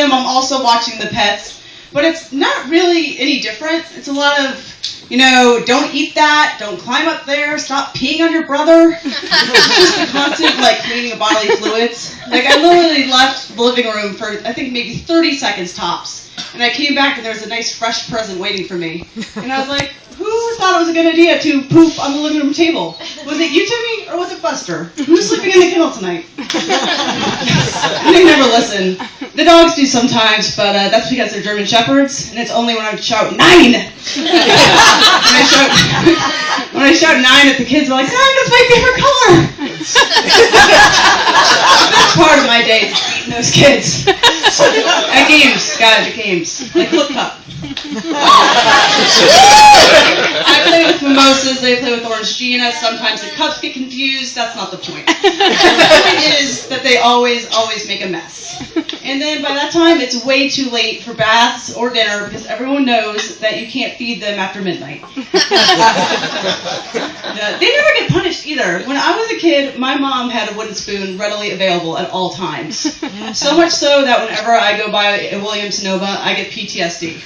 I'm also watching the pets, but it's not really any different. It's a lot of, don't eat that, don't climb up there, stop peeing on your brother. Just a constant, cleaning of bodily fluids. I literally left the living room for, I think, maybe 30 seconds tops. And I came back and there was a nice fresh present waiting for me. And I was like, who thought it was a good idea to poop on the living room table? Was it you, Timmy, or was it Buster? Who's sleeping in the kennel tonight? They never listen. The dogs do sometimes, but that's because they're German Shepherds, and it's only when I shout 9! When I shout 9 at the kids, they're like, 9 is my favorite color! The best part of my day is beating those kids. At games, guys, at games. Like Flip Cup. I play with mimosas, they play with orange Gina. Sometimes the cups get confused. That's not the point. The point is that they always make a mess. And then by that time, it's way too late for baths or dinner because everyone knows that you can't feed them after midnight. They never get punished either. When I was a kid, my mom had a wooden spoon readily available at all times. So much so that whenever I go by a Williams Nova, I get PTSD.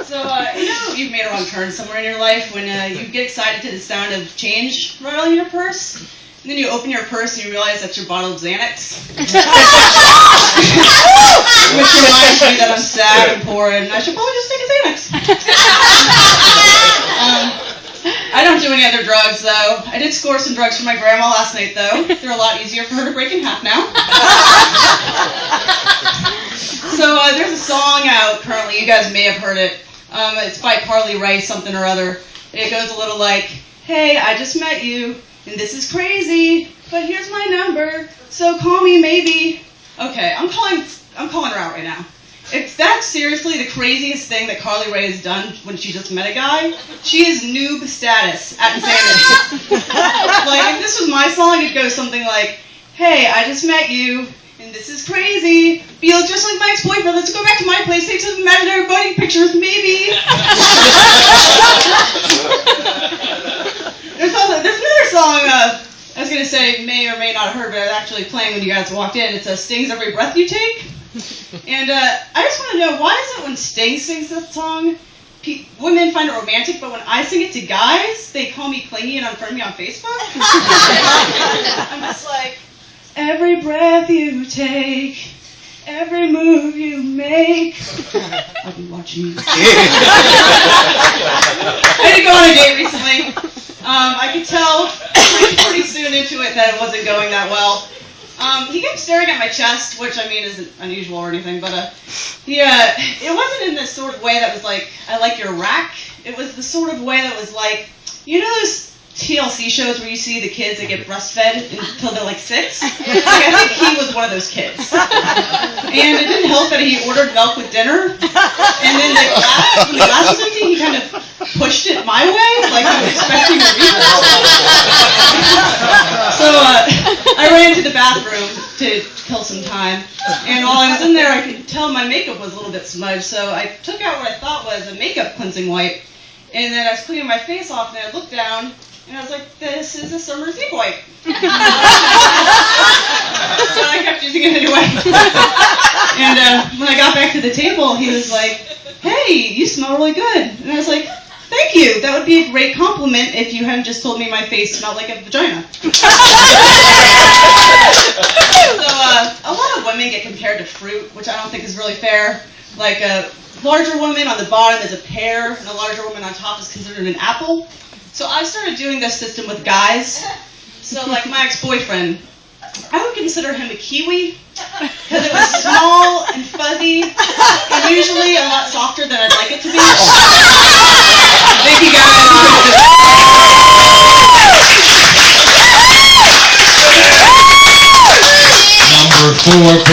So, you've made a wrong turn somewhere in your life when you get excited to the sound of change rattling in your purse, and then you open your purse and you realize that's your bottle of Xanax. Which reminds me that I'm sad and poor and I should probably just take a Xanax. I don't do any other drugs, though. I did score some drugs for my grandma last night, though. They're a lot easier for her to break in half now. So there's a song out currently. You guys may have heard it. It's by Carly Rice, something or other. It goes a little like, hey, I just met you, and this is crazy, but here's my number, so call me maybe. Okay, I'm calling her out right now. If that's seriously the craziest thing that Carly Rae has done when she just met a guy, she is noob status at insanity. If this was my song, it'd go something like, hey, I just met you, and this is crazy. Feels just like my ex-boyfriend. Let's go back to my place, take some imaginary wedding pictures, maybe. There's another song I was going to say may or may not have heard, but I was actually playing when you guys walked in. It's Sting's Every Breath You Take. And I just want to know, why is it when Sting sings this song, women find it romantic, but when I sing it to guys, they call me clingy and unfriend me on Facebook? I'm just like, every breath you take, every move you make, I'll be watching you. I did go on a date recently. I could tell pretty soon into it that it wasn't going that well. He kept staring at my chest, which, isn't unusual or anything, but, it wasn't in this sort of way that was like, I like your rack. It was the sort of way that was like, those TLC shows where you see the kids that get breastfed until they're 6? I think he was one of those kids. And it didn't help that he ordered milk with dinner, and then when the glass was empty, he kind of pushed it my way, like he was expecting a refill. So I ran to the bathroom to kill some time, and while I was in there, I could tell my makeup was a little bit smudged, so I took out what I thought was a makeup cleansing wipe, and then I was cleaning my face off, and I looked down, and I was like, this is a summer's eve wipe. So I kept using it anyway. And when I got back to the table, he was like, hey, you smell really good. And I was like, thank you. That would be a great compliment if you hadn't just told me my face smelled like a vagina. So a lot of women get compared to fruit, which I don't think is really fair. Like a larger woman on the bottom is a pear, and a larger woman on top is considered an apple. So I started doing this system with guys. So like my ex-boyfriend, I would consider him a kiwi because it was small and fuzzy and usually a lot softer than I'd like it to be. Thank you guys. Number 4.